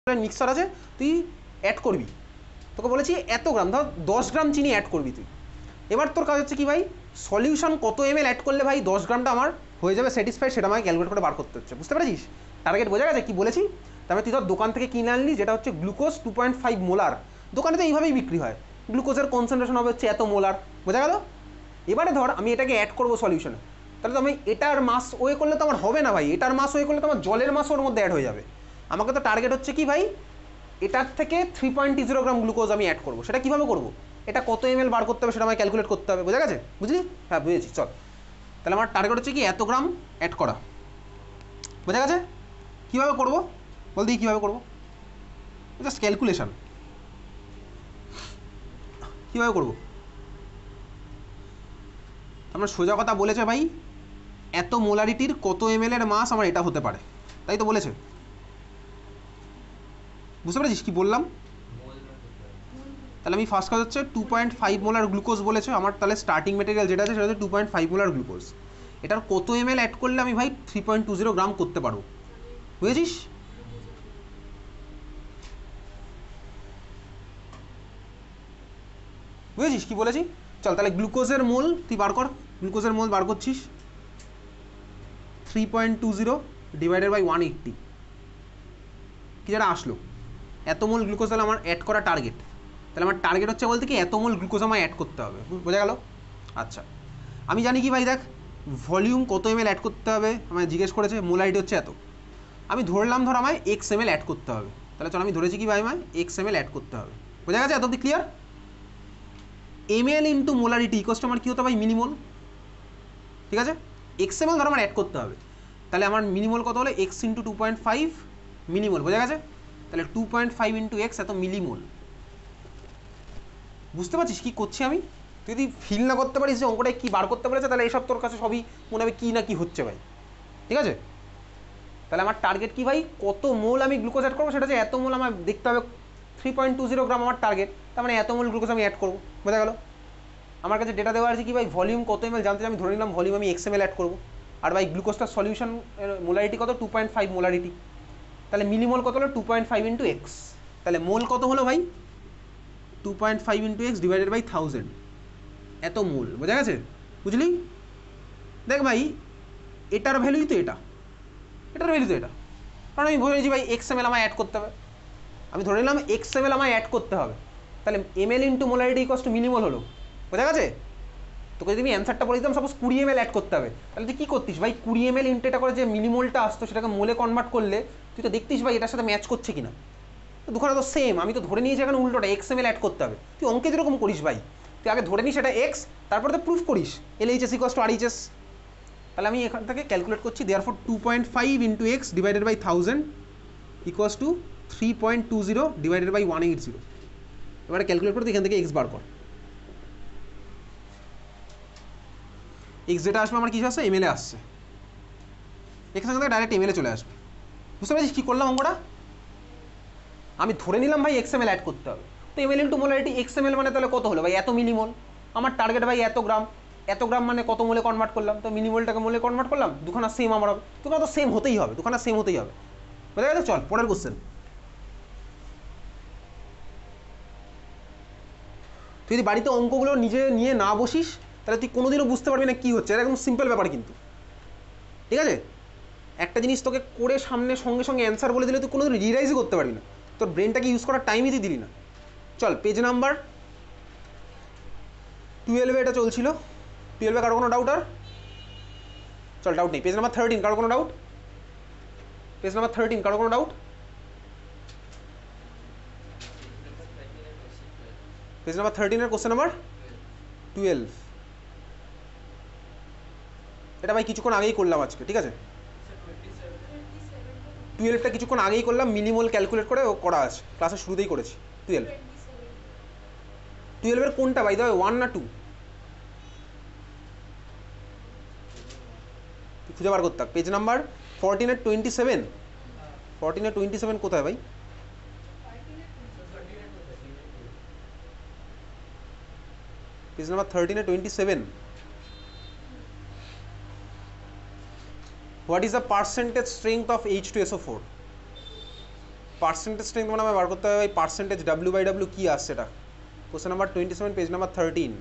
Mixer আছে, তুই add করবি, তোকে বলেছি এত গ্রাম, ধর 10 গ্রাম চিনি অ্যাড করবি তুই। এবার তোর কাজ হচ্ছে কি ভাই, সলিউশন কত ml অ্যাড করলে ভাই 10 গ্রামটা আমার হয়ে যাবে স্যাটিসফাইড, সেটা আমাকে ক্যালকুলেট করে বার করতে হচ্ছে। বুঝতে পেরেছিস টার্গেট? বোঝা গেছে কি বলেছি? তারপরে তুই ধর দোকান থেকে কিনে আনলি, যেটা হচ্ছে গ্লুকোজ 2.5 মোলার, দোকানে তো এইভাবেই বিক্রি হয়, গ্লুকোজের কনসেন্ট্রেশন হবে হচ্ছে এত মোলার। বোঝা গেল? এবারে ধর আমি এটাকে অ্যাড করবো সলিউশনে, তাহলে তো আমি এটার মাস ওয়ে করলে তো আমার হবে না ভাই, এটার মাস ওয়ে করলে তো আমার জলের মাস ওর মধ্যে অ্যাড হয়ে যাবে। আমাকে তো টার্গেট হচ্ছে কি ভাই, এটার থেকে 3.0 গ্রাম গ্লুকোজ আমি অ্যাড করবো। সেটা কীভাবে করবো, এটা কত ml বার করতে হবে সেটা আমাকে ক্যালকুলেট করতে হবে। বোঝা গেছে? বুঝলি? হ্যাঁ বুঝেছি। চল তাহলে আমার টার্গেট হচ্ছে কি এত গ্রাম অ্যাড করা। বোঝা গেছে? কীভাবে করবো বল দিই, কীভাবে করবো? Just calculation. কীভাবে করবো? আমরা সোজা কথা বলেছে ভাই, এত মোলারিটির কত ml এর মাস আমার এটা হতে পারে, তাই তো বলেছে। বুঝতে পেরেছিস কি বললাম? তাহলে আমি ফার্স্ট কাজ হচ্ছে 2.5 মোলার গ্লুকোজ বলেছে আমার, তাহলে স্টার্টিং মেটেরিয়াল যেটা আছে সেটা হচ্ছে 2.5 মোলার গ্লুকোজ। এটার কত ml অ্যাড করলে আমি ভাই 3.20 গ্রাম করতে পারবো। বুঝেছিস? বুঝেছিস কি বলেছি? চল তাহলে গ্লুকোজের মোল তুই বার কর। গ্লুকোজের মোল বার করছিস 3.20 ডিভাইডেড বাই 180, কি যেটা আসলো এত মোল গ্লুকোজ। তাহলে আমার অ্যাড করা টার্গেট, তাহলে আমার টার্গেট হচ্ছে বলতে কি এত মোল গ্লুকোজ আমায় অ্যাড করতে হবে। বোঝা গেল? আচ্ছা আমি জানি কি ভাই, দেখ ভলিউম কত ml অ্যাড করতে হবে আমায় জিজ্ঞেস করেছে, মোলারিটি হচ্ছে এত, আমি ধরলাম ধর আমায় x ml অ্যাড করতে হবে। তাহলে চল আমি ধরেছি কি ভাই, আমায় x ml অ্যাড করতে হবে। বোঝা গেছে? এত অব্দি clear? ml into molarity equals to আমার কী হতে ভাই, মিনিমল। ঠিক আছে? x ml ধর আমার অ্যাড করতে হবে, তাহলে আমার মিনিমল কত হলো, x ইন্টু 2.5 মিনিমল। বোঝা গেছে? তাহলে 2.5 ইন্টু এক্স এত মিলিমোল। বুঝতে পারছিস কী করছি আমি? তুই যদি ফিল না করতে পারিস যে অঙ্কটায় কী বার করতে পেরেছে, তাহলে এইসব তোর কাছে সবই মনে হবে কী না কী হচ্ছে ভাই। ঠিক আছে? তাহলে আমার টার্গেট কি ভাই, কত মোল আমি গ্লুকোজ অ্যাড করবো, সেটা হচ্ছে এত মোল আমার দেখতে হবে। 3.20 গ্রাম আমার টার্গেট, তার মানে এত মোল গ্লুকোজ আমি অ্যাড করবো। বোঝা গেল? আমার কাছে ডেটা দেওয়া আছে কি ভাই, ভলিউম কত ml জানতে চাই, আমি ধরে নিলাম ভলিউম আমি x ml অ্যাড করবো। আর ভাই গ্লুকোজটার সলিউশন মোলারিটি কত, 2.5 মোলারিটি, তাহলে মিলিমোল কত হলো 2.5 ইন্টু এক্স। তাহলে মোল কত হলো ভাই, 2.5 ইন্টু এক্স ডিভাইডেড বাই 1000, এত মোল। বোঝা গেছে? বুঝলি? দেখ ভাই এটার ভ্যালুই তো এটা, এটার ভ্যালু তো এটা, কারণ আমি বলেছি ভাই x ml আমায় অ্যাড করতে হবে, আমি ধরে নিলাম x ml আমায় অ্যাড করতে হবে, তাহলে ml into molarity equals to millimole হলো। বোঝা গেছে? তোকে যদি আমি অ্যান্সারটা বলে দিতাম সাপোজ 20 ml অ্যাড করতে হবে, তাহলে তুই কী করতিস ভাই, 20 ml ইন্টু এটা করে যে মিলিমোলটা আসতো সেটাকে মোলে কনভার্ট করলে তুই তো দেখতিস ভাই এটার সাথে ম্যাচ করছে কিনা। তো দুখানে তো সেম, আমি তো ধরে নিয়েছি এখানে উল্টোটা x ml অ্যাড করতে হবে। তুই অঙ্কে যেরকম করিস ভাই, তুই আগে ধরে নিস এটা এক্স, তারপরে তো প্রুফ করিস LHS ইকুয়ালস টু RHS। তাহলে আমি এখান থেকে ক্যালকুলেট করছি, therefore 2.5 into X divided by 1000 equals to 3.20 divided by 180। এবারে ক্যালকুলেট করে এখান থেকে এক্স বার কর। এক্স যেটা আসবে আমার কিছু আসছে এমএলএ আসছে, এখান থেকে ডাইরেক্ট এমএলএ চলে আসবে। বুঝতে পারছিস কী করলাম অঙ্কটা? আমি ধরে নিলাম ভাই x ml অ্যাড করতে হবে, তো ml into molarity x ml মানে তাহলে কত হলো ভাই, এত মিলিমোল। আমার টার্গেট ভাই এত গ্রাম, এত গ্রাম মানে কত মোলে কনভার্ট করলাম, তো মিলিমোলটাকে মোলে কনভার্ট করলাম, দুখানা সেম আমার হবে, দুখানা তো সেম হতেই হবে, দুখানা সেম হতেই হবে। বুঝা গেছে? চল পরের কোশ্চেন। তুই যদি বাড়িতে অঙ্কগুলো নিজে নিয়ে না বসিস তাহলে তুই কোনোদিনও বুঝতে পারবি না কী হচ্ছে, এটা একদম সিম্পল ব্যাপার কিন্তু। ঠিক আছে? একটা জিনিস তোকে করে সামনে সঙ্গে সঙ্গে অ্যান্সার বলে দিলে তুই কোনোদিন রিয়েলাইজই করতে পারবি না, তোর ব্রেনটাকে ইউজ করার টাইমই তুই দিলি না। চল পেজ নাম্বার 12 এটা চলছিল, 12 কারো কোনো ডাউট? আর চল ডাউট নেই। পেজ নাম্বার 13 কারো কোনো ডাউট? পেজ নাম্বার 13 কারো কোনো doubt? Page number 13 question number 12। এটা ভাই কিছুক্ষণ আগেই করলাম আজকে। ঠিক আছে? 12টা কিছুক্ষণ আগেই করলাম, মিনিমল ক্যালকুলেট করে ও করা আছে, ক্লাসের শুরুতেই করেছি। 12 কোনটা ভাই দেবে, 1 না 2? খুঁজে বার করতে। পেজ নাম্বার 14 27, 14 27 কোথায় ভাই? Page number 13 27। What is the percentage strength of H2SO4? Percentage strength মানে আমার বার করতে হবে ভাই পার্সেন্টেজ W/W কী আসছে এটা। Question number 27 page number 13।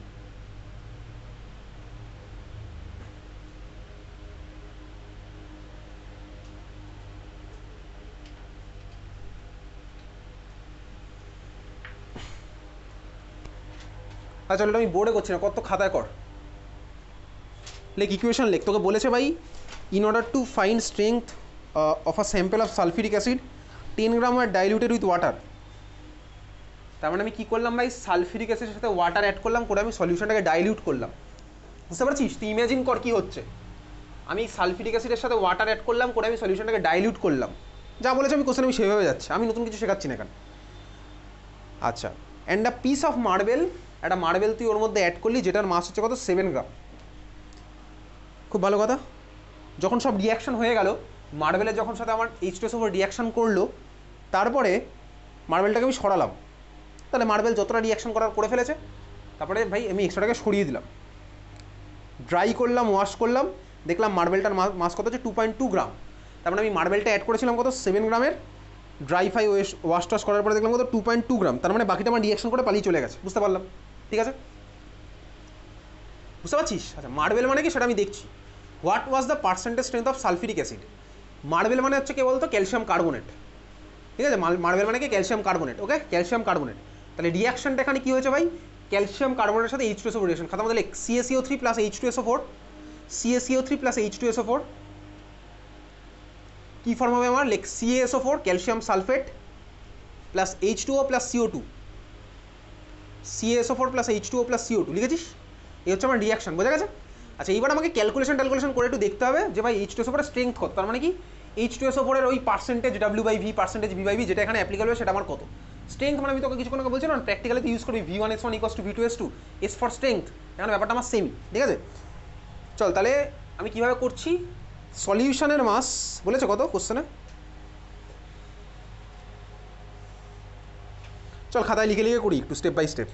আচ্ছা চলো আমি বোর্ডে করছি না, কত খাতায় কর। লেখ ইকুয়েশন লেখ। তোকে বলেছে ভাই in order to find strength of a sample of sulphuric acid 10 gram আর ডাইলিউটেড উইথ ওয়াটার। তার মানে আমি কী করলাম ভাই, সালফিউরিক অ্যাসিডের সাথে ওয়াটার অ্যাড করলাম, করে আমি সলিউশনটাকে ডাইলিউট করলাম। বুঝতে পারছিস? তুই ইমাজিন কর কী হচ্ছে। আমি সালফিউরিক অ্যাসিডের সাথে ওয়াটার অ্যাড করলাম, করে আমি সলিউশনটাকে ডাইলিউট করলাম। যা বলেছে আমি কোশ্চেন আমি সেভাবে যাচ্ছি, আমি নতুন কিছু শেখাচ্ছি না এখানে। আচ্ছা, and a piece of marble, একটা মার্বেল তুই ওর মধ্যে অ্যাড করলি যেটার মাস হচ্ছে কত 7 গ্রাম। খুব ভালো কথা। যখন সব রিয়াকশন হয়ে গেল, মার্বেলের যখন সাথে আমার H2SO4 রিয়াকশন করলো, তারপরে মার্বেলটাকে আমি সরালাম। তাহলে মার্বেল যতটা রিয়াকশন করার করে ফেলেছে, তারপরে ভাই আমি এক্সট্রাটাকে সরিয়ে দিলাম, ড্রাই করলাম, ওয়াশ করলাম, দেখলাম মার্বেলটার মাস কত হচ্ছে 2.2 গ্রাম। তার মানে আমি মার্বেলটা অ্যাড করেছিলাম কত 7 গ্রামের, ড্রাই ফাই ওয়াশ টাশ করার পরে দেখলাম কত 2.2 গ্রাম। তার মানে বাকিটা আমার রিয়াকশন করে পালিয়ে চলে গেছে। বুঝতে পারলাম? ঠিক আছে, বুঝতে পারছিস? আচ্ছা, মার্বেল মানে কি সেটা আমি দেখছি। What was the percentage strength of sulphuric acid. Marble মানে হচ্ছে কে বলতো, ক্যালসিয়াম কার্বনেট। ঠিক আছে, মার্বেল মানে কি ক্যালসিয়াম কার্বনেট। ওকে, ক্যালসিয়াম কার্বনেট। তাহলে রিয়াকশনটা এখানে কী হয়েছে ভাই, ক্যালসিয়াম কার্বনেটের সাথে H2SO4 রিয়াকশন। খাতা মধ্যে লেখ CaCO3 plus H2SO4, CaCO3 plus H2SO4 কী ফর্ম হবে আমার, লেখ CaSO4 calcium sulphate plus H2O plus CO2, CaSO4 plus H2O plus CO2 লিখেছিস? এই হচ্ছে আমার রিয়াকশন। বোঝা গেছে? আচ্ছা, এইবার আমাকে ক্যালকুলেশন করে একটু দেখতে হবে যে ভাই H2SO4 এর স্ট্রেংথ কত। তার মানে কি H2SO4 এর ওই পার্সেন্টেজ W/V, পার্সেন্টেজ V/V যেটা এখানে অ্যাপ্লিকেবল সেটা আমার কত। স্ট্রেংথ মানে আমি তোকে কিছুক্ষণ আগে বলছিলাম প্র্যাকটিক্যালি তুই ইউজ করবি V1S1 = V2S2, S for strength. এখানে ব্যাপারটা আমার সেম। ঠিক আছে, চল তাহলে আমি কীভাবে করছি। সলিউশনের মাস বলেছে কত কোশ্চেনে, চল খাতায় লিখে লিখে করি একটু স্টেপ বাই স্টেপ।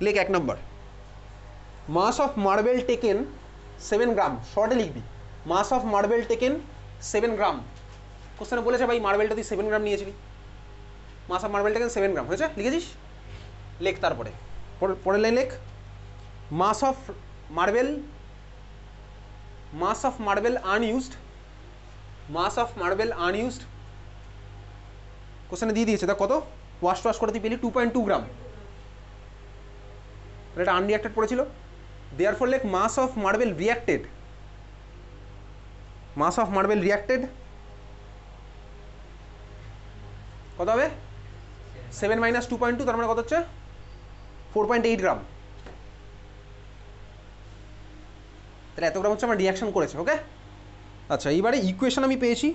লেখ 1 নম্বর, mass of marble taken 7 gram. শর্টে লিখবি, mass of marble taken 7 gram. কোশ্চেনে বলেছে ভাই মার্বেলটা তুই 7 গ্রাম নিয়েছিলি, mass of marble taken 7 gram হয়েছে, লিখেছিস? লেখ তারপরে পরের লাইন লেখ, mass of marble unused, mass of marble unused কোশ্চেনে দিয়ে দিয়েছে। তা কত ওয়াশ টওয়াশ করে তুই পেলি 2.2 গ্রাম। এটা আনরিয়াক্টেড পড়েছিল। দেয়ারফর লেখ mass of marble reacted, mass of marble reacted কত হবে 7 মাইনাস 2.2, তার মানে কত হচ্ছে 4.8 গ্রাম। তাহলে এত গ্রাম হচ্ছে আমার রিয়াকশন করেছে। ওকে, আচ্ছা এইবারে ইকুয়েশন আমি পেয়েছি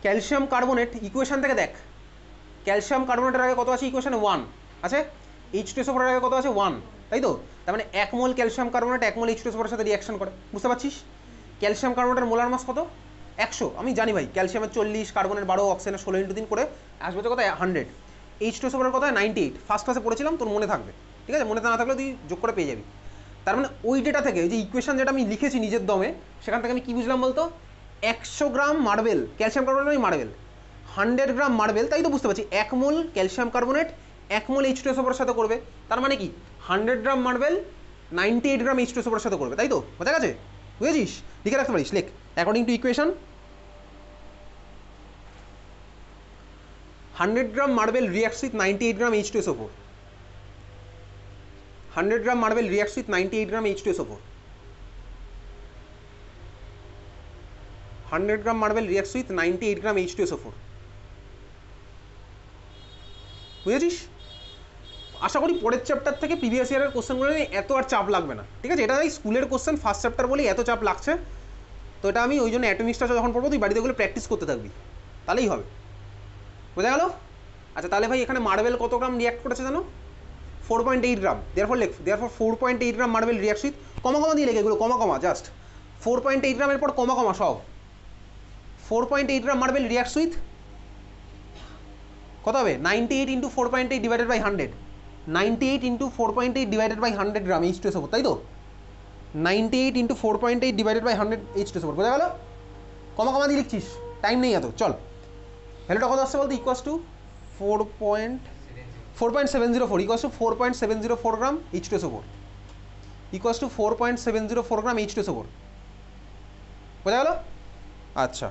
ক্যালসিয়াম কার্বনেট। ইকুয়েশন থেকে দেখ, ক্যালসিয়াম কার্বনেটের আগে কত আছে ইকুয়েশনে 1 আছে, H2SO4 এর আগে কত আছে 1, তাই তো? তার মানে 1 মোল ক্যালসিয়াম কার্বনেট 1 মোল H2SO4 এর সাথে রিয়াকশন করে। বুঝতে পারছিস? ক্যালসিয়াম কার্বনেটের মোলার মাস কত 100। আমি জানি ভাই ক্যালসিয়ামের 40, কার্বনের 12, অক্সিজেনের 16 × 3 করে আসবে কত 100। H2SO4 এর কত 98, ফার্স্ট ক্লাসে পড়েছিলাম, তোর মনে থাকবে। ঠিক আছে, মনে না থাকলে তুই যোগ করে পেয়ে যাবি। তার মানে ওই ডেটা থেকে, ওই যে ইকুয়েশন যেটা আমি লিখেছি নিজের দমে, সেখান থেকে আমি কী বুঝলাম বলতো, 100 গ্রাম মার্বেল, ক্যালসিয়াম কার্বনেট ওই মার্বেল 100 গ্রাম মার্বেল, তাই তো? বুঝতে পারছি 1 মোল ক্যালসিয়াম কার্বনেট 1 মোল H2SO4 এর সাথে করবে। তার মানে কি 100 গ্রাম মার্বেল 98 গ্রাম H2SO4 এর সাথে করবে, তাই তো? বোঝা গেছে? বুঝেছিস? লিখে রাখতে পারিস। লেখ according to equation 100 gram marble reacts with 98 gram H2SO4, 100 gram marble reacts with 98 gram H2SO4, 100 gram marble reacts with 98 gram H2SO4। বুঝেছিস? আশা করি পরের চ্যাপ্টার থেকে প্রিভিয়াস ইয়ারের কোশ্চেনগুলো নিয়ে এত আর চাপ লাগবে না। ঠিক আছে, এটা এই স্কুলের কোশ্চেন ফার্স্ট চ্যাপ্টার বলেই এত চাপ লাগছে। তো এটা আমি ওই জন্য অ্যাটমিক্সটা যখন পড়বো তুই বাড়িতে গুলো প্র্যাকটিস করতে থাকবি, তাহলেই হবে। বোঝা গেল? আচ্ছা তাহলে ভাই এখানে মার্বেল কত গ্রাম রিয়াক্ট করেছে জানো? 4.8 গ্রাম। দেয়ারফর লেখ, therefore 4.8 gram marble reacts with, comma দিয়ে লেখ এগুলো, কমা জাস্ট 4.8 গ্রামের পর কমা সব। 4.8 গ্রাম মার্বেল রিয়াক্টস উইথ কত হবে 98 × 4.8 divided by 100, 98 × 4.8 divided by 100 gram H2SO4, তাই তো? 98 × 4.8 ডিভাইডেড বাই 100 H2SO4। বোঝা গেল? কমা দিয়ে লিখছিস, টাইম নেই এত। চল ভ্যালুটা কত আসছে বলতে equals to 4.704 equals to 4.704 gram H2SO4 equals to 4.704 gram H2SO4 বোঝা গেল? আচ্ছা,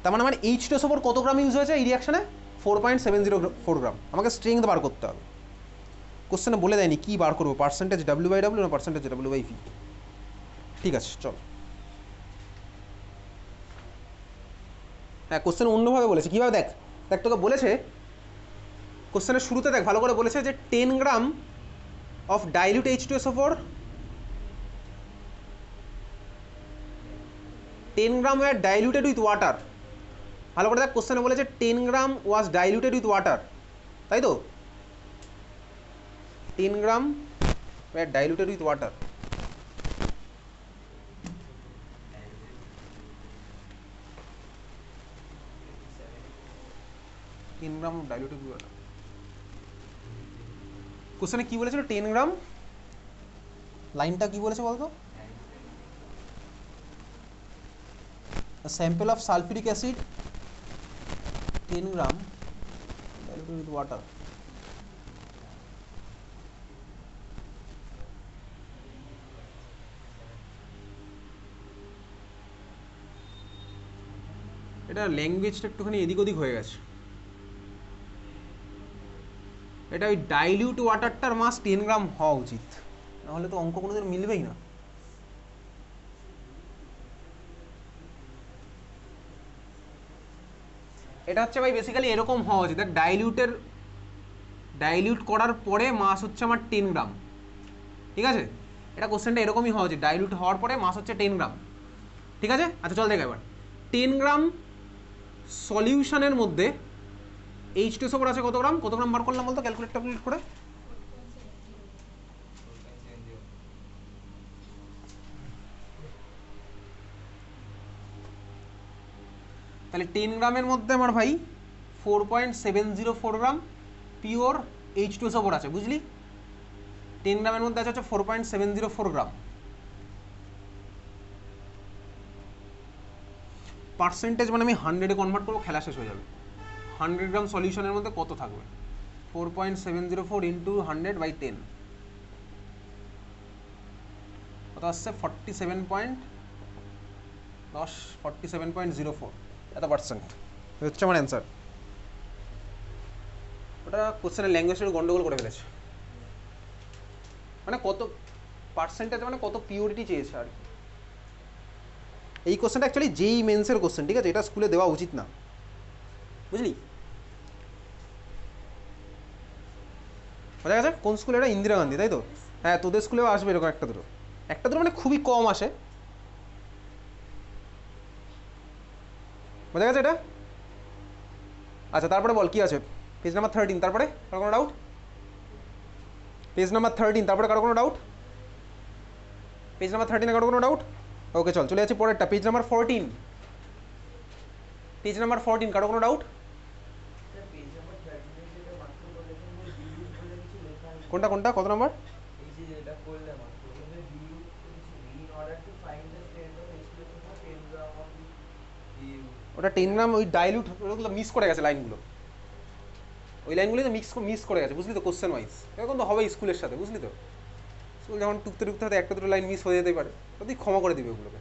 তার মানে আমার H2SO4 কত গ্রাম ইউজ হয়েছে এই রিয়াকশানে? 4.704 গ্রাম। আমাকে স্ট্রেংথ বার করতে হবে। কোশ্চেনে বলে দেয়নি কী বার করবো, পার্সেন্টেজ W/W না পার্সেন্টেজ W/V। ঠিক আছে চল। হ্যাঁ, কোশ্চেন অন্যভাবে বলেছে। কীভাবে দেখ দেখ তোকে বলেছে কোশ্চেনের শুরুতে, দেখ ভালো করে বলেছে যে 10 gram of dilute H2SO4, 10 gram were diluted with water. ভালো করে দেখ কোশ্চেনে বলেছে 10 gram was diluted with water, তাই তো? 10 gram were diluted with water. Diluted with water কোশ্চেনে কি বলেছিল? 10 গ্রাম, লাইনটা কি বলেছে বলতো? A sample of sulfuric acid 10 gram diluted with water. এটা ল্যাঙ্গুয়েজটা একটুখানি এদিক ওদিক হয়ে গেছে। এটা ওই ডাইলিউট ওয়াটারটার মাস 10 গ্রাম হওয়া উচিত, নাহলে তো অঙ্ক কোনোদিন মিলবেই না। এটা হচ্ছে ভাই বেসিক্যালি এরকম হওয়া উচিত। দেখ ডাইলিউট করার পরে মাস হচ্ছে আমার 10 গ্রাম, ঠিক আছে? এটা কোশ্চেনটা এরকমই হওয়া উচিত, ডাইলিউট হওয়ার পরে মাস হচ্ছে 10 গ্রাম, ঠিক আছে? আচ্ছা চল দেখ এবার 10 গ্রাম সলিউশনের মধ্যে H2SO4 আছে কত গ্রাম? কত গ্রাম বার করলাম বলতো ক্যালকুলেট করে? তাহলে 10 গ্রামের মধ্যে আমার ভাই 4.704 গ্রাম পিওর H2SO4 আছে, বুঝলি? 10 গ্রামের মধ্যে আছে হচ্ছে 4.704 গ্রাম। পার্সেন্টেজ মানে আমি 100-এ কনভার্ট করবো, খেলা শেষ হয়ে যাবে। 100 গ্রাম সলিউশনের মধ্যে কত থাকবে? 4.704 ইন্টু 100/10 কত আসছে? 47.04 এত পার্সেন্ট হচ্ছে আমার অ্যান্সার। ওটা কোশ্চেনের ল্যাঙ্গুয়েজের গন্ডগোল করে ফেলেছে, মানে কত পার্সেন্টেজ মানে কত পিওরিটি চেয়েছে আর কি। এই কোশ্চেনটা অ্যাকচুয়ালি যেই মেন্সের কোশ্চেন, ঠিক আছে? এটা স্কুলে দেওয়া উচিত না, বুঝলি? বোঝা গেছে? কোন স্কুলে? এটা ইন্দিরা গান্ধী, তাই তো? হ্যাঁ, তোদের স্কুলেও আসবে এরকম একটা দুটো মানে খুবই কম আসে। বোঝা গেছে এটা? আচ্ছা তারপরে বল কি আছে? পেজ নাম্বার 13, তারপরে কারো কোনো ডাউট? পেজ নাম্বার 13, তারপরে কারো কোনো ডাউট? পেজ নাম্বার 13 কারো কোনো ডাউট? ওকে চল চলে যাচ্ছি পরেরটা, পেজ নাম্বার 14। পেজ নাম্বার 14 কারো কোনো ডাউট? কোনটা কোনটা কত নাম্বার? ওটা 10 গ্রাম ওই ডাইলিউট, ওগুলো মিস করে গেছে লাইনগুলো, ওই লাইনগুলোতে মিস করে গেছে, বুঝলি তো? কোশ্চেন ওয়াইজ এরকম তো হবে স্কুলের সাথে, বুঝলি তো? স্কুল যখন টুকতে হয়তো একটা দুটো লাইন মিস হয়ে যেতে পারে, তো তুই ক্ষমা করে দিবি ওগুলোকে,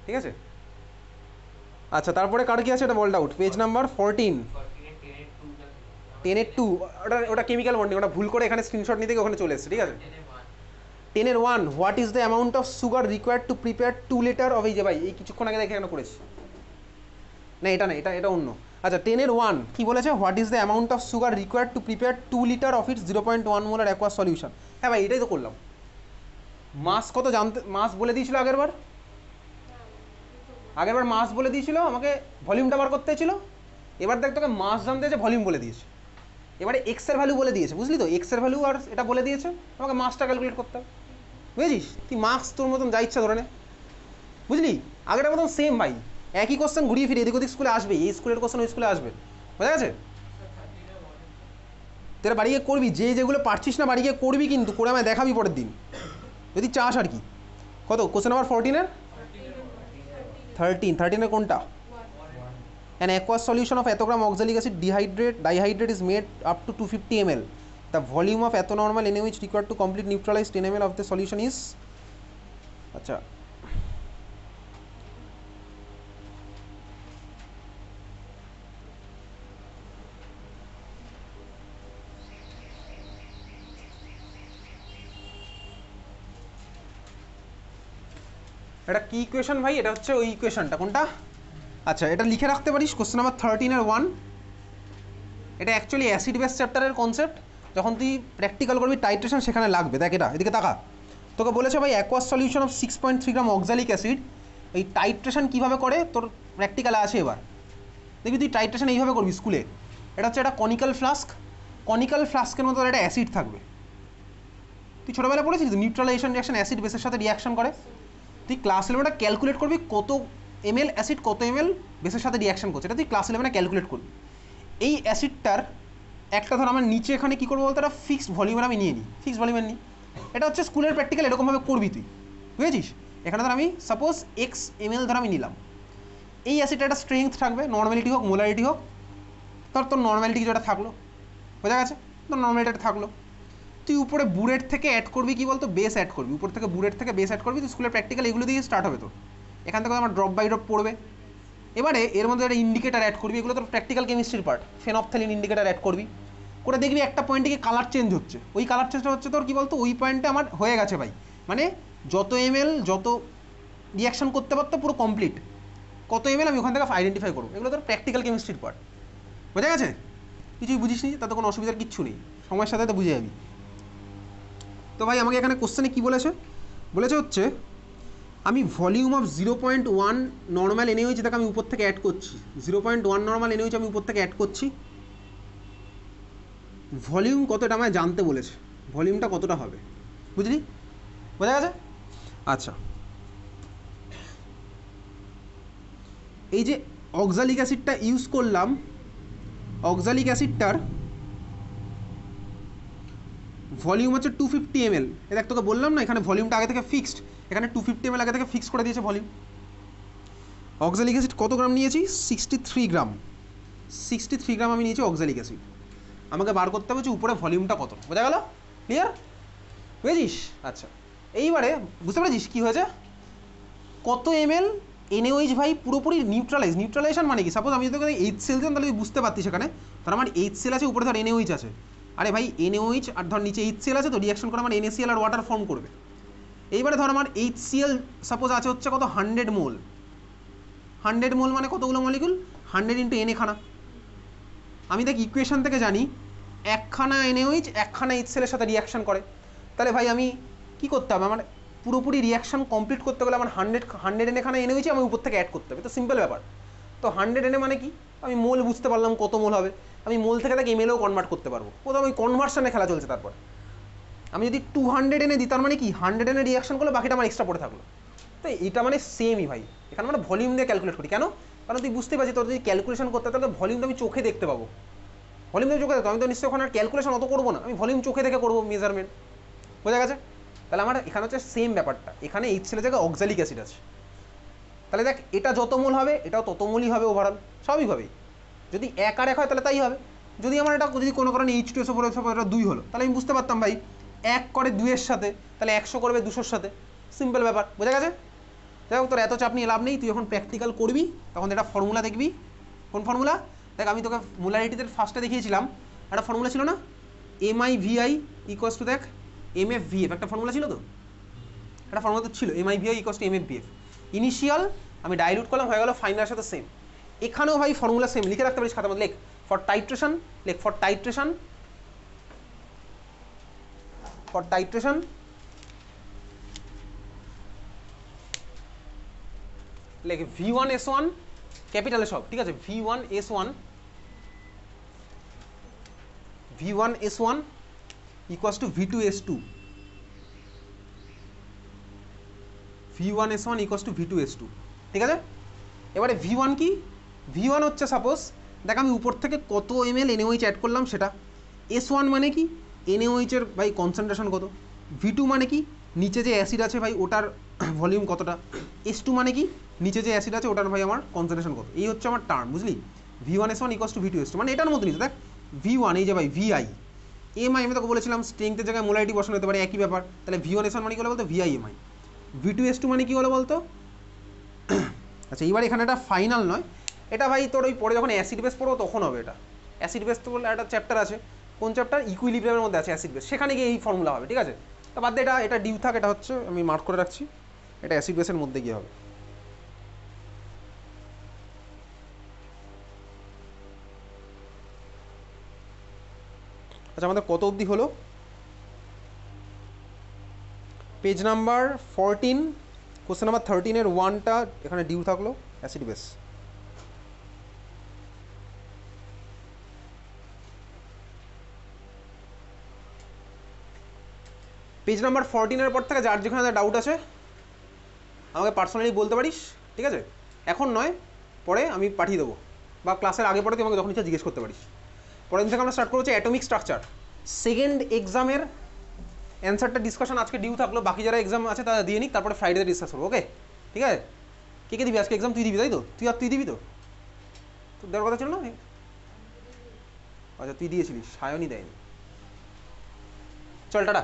ঠিক আছে? আচ্ছা তারপরে কার কি আছে এটা বল ডাউট? Page number 14, 10-2। ওটা কেমিক্যাল বন্ডিং, ওটা ভুল করে এখানে স্ক্রিনশট নিতে গিয়ে ওখানে চলে এসেছে, ঠিক আছে? 10-1 what is the amount of sugar required to prepare 2 litre of, এই যে ভাই এই কিছুক্ষণ আগে দেখে এখানে করেছি না, এটা না, এটা অন্য। আচ্ছা 10-1 কি বলেছে? What is the amount of sugar required to prepare 2 litre of its 0.1 molar aqueous solution. হ্যাঁ ভাই এটাই তো করলাম। মাস কত জানতে, মাস বলে দিয়েছিল আগেরবার মাস বলে দিয়েছিল, আমাকে ভলিউমটা বার করতে ছিল। এবার দেখ তোকে মাস জানতে হয়েছে, ভলিউম বলে দিয়েছে। এবারে এক্স এর ভ্যালু বলে দিয়েছে, বুঝলি তো? এক্স এর ভ্যালু আর এটা বলে দিয়েছে, আমাকে মাসটা ক্যালকুলেট করতে হবে, বুঝেছিস? তুই মার্কস তোর মতন যা ইচ্ছা ধরে নে, বুঝলি? আগেটার মতন সেম ভাই, একই কোশ্চেন ঘুরিয়ে ফিরে এদিক ওদিক স্কুলে আসবে, এই স্কুলের কোশ্চেন ওই স্কুলে আসবে, বোঝা গেছে? তোরা বাড়ি গিয়ে করবি, যেগুলো পারছিস না বাড়ি গিয়ে করবি, কিন্তু করে আমায় দেখাবি পরের দিন যদি চাস আর কি। কত কোশ্চেন নাম্বার 14-এর 13 কোনটা? An aqueous solution of etho gram oxalic acid dihydrate is made up to 250 ml. The volume of etho normal NaOH required to complete neutralize 10 ml of the solution is আচ্ছা এটা কি equation ভাই? এটা হচ্ছে ওই ইকুয়েশনটা। কোনটা? আচ্ছা, এটা লিখে রাখতে পারিস, কোশ্চেন নাম্বার 13 এর 1। এটা অ্যাকচুয়ালি অ্যাসিড বেস চ্যাপ্টারের কনসেপ্ট। যখন তুই প্র্যাকটিক্যাল করবি টাইট্রেশন সেখানে লাগবে। দেখ এটা, এদিকে তাকা। তোকে বলেছে ভাই aqueous solution of 6.3 gram oxalic acid, এই টাইট্রেশন কীভাবে করে তোর প্র্যাকটিক্যালে আছে। এবার দেখবি তুই টাইট্রেশন এইভাবে করবি স্কুলে। এটা হচ্ছে একটা কনিক্যাল ফ্লাস্ক, কনিক্যাল ফ্লাস্কের মতো একটা অ্যাসিড থাকবে। তুই ছোটোবেলায় পড়েছিস নিউট্রালাইজেশন রিয়াকশন অ্যাসিড বেসের সাথে রিয়াকশন করে। তুই ক্লাস 11 ক্যালকুলেট করবি কত ml অ্যাসিড কত ml বেসের সাথে রিয়াকশন করছে, এটা তুই ক্লাস 11 ক্যালকুলেট করবি। এই অ্যাসিডটার একটা ধর আমার নিচে এখানে কী করবো বলতে, একটা ফিক্সড ভলিউমের আমি নিয়ে নিই, ফিক্সড ভলিউমের নিই। এটা হচ্ছে স্কুলের প্র্যাকটিক্যাল, এরকমভাবে করবি তুই, বুঝেছিস? এখানে ধর আমি সাপোজ x ml ধর আমি নিলাম। এই অ্যাসিডটা একটা স্ট্রেংথ থাকবে, নর্মালিটি হোক মোলারিটি হোক। তোর নর্মালিটি যেটা থাকলো, বোঝা গেছে? তোর নর্মালিটি থাকলো। তুই উপরে বুরেট থেকে অ্যাড করবি, কি বলতো, বেস অ্যাড করবি। উপর থেকে বুরেট থেকে বেস অ্যাড করবি। তুই স্কুলের প্র্যাকটিক্যাল এগুলো দিয়ে স্টার্ট হবে তোর। এখান থেকে আমার ড্রপ বাই ড্রপ পড়বে। এবারে এর মধ্যে একটা ইন্ডিকেটার অ্যাড করবি, এগুলো তোর প্র্যাকটিক্যাল কেমিস্ট্রির পার্ট। ফেনপথ্যালিন ইন্ডিকেটার অ্যাড করবি, করে দেখবি একটা পয়েন্টে কি কালার চেঞ্জ হচ্ছে। ওই কালার চেঞ্জটা হচ্ছে তোর কি বলতো, ওই পয়েন্টে আমার হয়ে গেছে ভাই, মানে যত ml যত রিয়াকশন করতে পারতো পুরো কমপ্লিট, কত ml আমি ওখান থেকে আইডেন্টিফাই করবো। এগুলো তোর প্র্যাকটিক্যাল কেমিস্ট্রির পার্ট, বোঝা গেছে? কিছুই বুঝিস নি তাতে কোনো অসুবিধার কিচ্ছু নেই, সময়ের সাথে তো বুঝে যাবি। তো ভাই আমাকে এখানে কোশ্চেনে কী বলেছে, বলেছে হচ্ছে আমি ভলিউম অফ 0.1 নর্মাল NaOH যেটাকে আমি উপর থেকে অ্যাড করছি, 0.1 নর্মাল NaOH আমি উপর থেকে অ্যাড করছি। ভলিউম কতটা আমায় জানতে বলেছে, ভলিউমটা কতটা হবে, বুঝলি? বোঝা গেছে? আচ্ছা, এই যে অক্সালিক অ্যাসিডটা ইউজ করলাম, অক্সালিক অ্যাসিডটার ভলিউম হচ্ছে 250 ml। এ দেখ তোকে বললাম না এখানে ভলিউমটা আগে থেকে ফিক্সড, এখানে 250 ml আগে থেকে ফিক্স করে দিয়েছে ভলিউম। অক্সালিক অ্যাসিড কত গ্রাম নিয়েছি? 63 গ্রাম। 63 গ্রাম আমি নিয়েছি অক্সালিক অ্যাসিড। আমাকে বার করতে হবে যে উপরে ভলিউমটা কত, বোঝা গেল? ক্লিয়ার? বুঝেছিস? আচ্ছা, এইবারে বুঝতে পেরেছিস কী হয়েছে? কত ml NaOH ভাই পুরোপুরি নিউট্রালাইজেশন মানে কি? সাপোজ আমি যদি তোকে HCl দিতাম তাহলে তুই বুঝতে পারতিস সেখানে। ধর আমার HCl আছে, উপরে ধর NaOH আছে। আরে ভাই NaOH আর ধর নিচে HCl আছে, তো রিয়াকশন করে আমার NaCl আর ওয়াটার ফর্ম করবে। এইবারে ধর আমার HCl সাপোজ আছে হচ্ছে কত, 100 মোল। 100 মোল মানে কতগুলো মলিকুল? 100 × Na খানা। আমি দেখ ইকুয়েশন থেকে জানি একখানা NaOH একখানা HCl এর সাথে রিয়াকশন করে। তাহলে ভাই আমি কি করতে হবে, আমার পুরোপুরি রিয়াকশন কমপ্লিট করতে গেলে আমার 100 Na খানা NaOH আমি উপর থেকে অ্যাড করতে হবে। তো সিম্পল ব্যাপার। তো 100 Na মানে কি, আমি মোল বুঝতে পারলাম কত মোল হবে। আমি মোল থেকে তাকে ml-এও কনভার্ট করতে পারবো। কোথাও ওই কনভার্সনে খেলা চলছে। তারপর আমি যদি 200 Na দিই, তার মানে কি 100 Na রিয়াকশন করলে বাকিটা আমার এক্সট্রা পড়ে থাকলো। তো এটা মানে সেমই ভাই, এখানে আমরা ভলিউম দিয়ে ক্যালকুলেট করি। কেন? কারণ তুই বুঝতে পারছিস তোর যদি ক্যালকুলেশন করতে তাহলে ভলিউম তো আমি চোখে দেখতে পাবো। ভলিউম তো চোখে দেখতে, আমি তো নিশ্চয়ই ওখানে ক্যালকুলেশন অত করবো না, আমি ভলিউম চোখে দেখে করবো মেজারমেন্ট। বোঝা গেছে? তাহলে আমার এখানে হচ্ছে সেম ব্যাপারটা, এখানে HCl জায়গায় অক্সালিক অ্যাসিড আছে। তাহলে দেখ এটা যত মোল হবে এটাও তত মোলই হবে ওভারঅল, স্বাভাবিকভাবেই। যদি 1 আর 1 হয় তাহলে তাই হবে। যদি আমার এটা যদি কোনো কারণে H2SO এটা 2 হলো, তাহলে আমি বুঝতে পারতাম ভাই 1 করে 2 এর সাথে, তাহলে 100 করবে 200-র সাথে। সিম্পল ব্যাপার, বোঝা গেছে? যাই হোক, তোর এত চাপ নিয়ে লাভ নেই। তুই যখন প্র্যাকটিক্যাল করবি তখন এটা ফর্মুলা দেখবি। কোন ফর্মুলা? দেখ আমি তোকে মোলারিটিতে ফার্স্টে দেখিয়েছিলাম, একটা ফর্মুলা ছিল না, MIVI = দেখ MFVF, একটা ফর্মুলা ছিল তো, একটা ফর্মুলা তো ছিল MIVI = MFVF। ইনিশিয়াল আমি ডাইলুট করলাম, হয়ে গেল ফাইনালের সাথে সেম। এখানেও ভাই ফর্মুলা সেম, লিখে রাখতে পারিস খাতার মধ্যে। লেখ ফর টাইট্রেশন, লেখ ফর টাইট্রেশন, ফর টাইট্রেশন লেখ V1S1 ক্যাপিটালে সব, ঠিক আছে? V1S1 = V2S2, V1S1 = V2S2, ঠিক আছে? এবারে V1 কি? V1 হচ্ছে সাপোজ দেখ আমি উপর থেকে কত ml NaOH অ্যাড করলাম সেটা। S1 মানে কি, NaOH এর ভাই কনসেন্ট্রেশন কত। V2 মানে কি, নিচে যে অ্যাসিড আছে ভাই ওটার ভলিউম কতটা। S2 মানে কি, নিচে যে অ্যাসিড আছে ওটার ভাই আমার কনসেন্ট্রেশন কত, এই হচ্ছে আমার টার্ম, বুঝলি। V1S1 ইকুয়ালস টু V2S2, মানে এটার মতো নিচে দেখ V1 এই যে ভাই VI এমআই, আমি তোকে বলেছিলাম স্ট্রেংথের জায়গায় মোলারিটি বসানো হতে পারে, একই ব্যাপার। তাহলে V1S1 মানে কি হলো বলতো VIMI, V2S2 মানে কি হলো বলতো আচ্ছা এইবার এখানে এটা ফাইনাল নয়, এটা ভাই তোর ওই পরে যখন অ্যাসিড বেস পড়বো তখন হবে। এটা অ্যাসিড বেস তো বলে একটা চ্যাপ্টার আছে, কোন চ্যাপ্টার, ইকুইলিব্রিয়ামের মধ্যে আছে অ্যাসিড বেস, সেখানে গিয়ে এই ফর্মুলা হবে, ঠিক আছে। তো বাদ দিয়ে এটা ডিউ থাক, এটা হচ্ছে আমি মার্ক করে রাখছি, এটা অ্যাসিড বেসের মধ্যে গিয়ে হবে। আচ্ছা আমাদের কত অবধি হলো, পেজ নাম্বার 14 কোশ্চেন নাম্বার 13-এর 1টা এখানে ডিউ থাকলো অ্যাসিড বেস। পেজ নাম্বার 14-এর পর থেকে যার যেখানে ডাউট আছে আমাকে পার্সোনালি বলতে পারিস, ঠিক আছে, এখন নয়, পরে আমি পাঠিয়ে দেবো, বা ক্লাসের আগে পরে তুই আমাকে যখন ইচ্ছা জিজ্ঞেস করতে পারিস। পরের দিন থেকে আমরা স্টার্ট করছি অ্যাটমিক স্ট্রাকচার, সেকেন্ড এক্সামের অ্যান্সারটা ডিসকাশন আজকে ডিউ থাকলো, বাকি যারা এক্সাম আছে তারা দিয়ে নিক, তারপরে ফ্রাইডেতে ডিসকাস করবো, ওকে। ঠিক আছে, কে কে দিবি আজকে এক্সাম, তুই দিবি তাই তো, তুই দিবি তো, তোর দেওয়ার কথা ছিল না? আচ্ছা তুই দিয়েছিলিস, সায়নই দেয়নি। চল টাটা।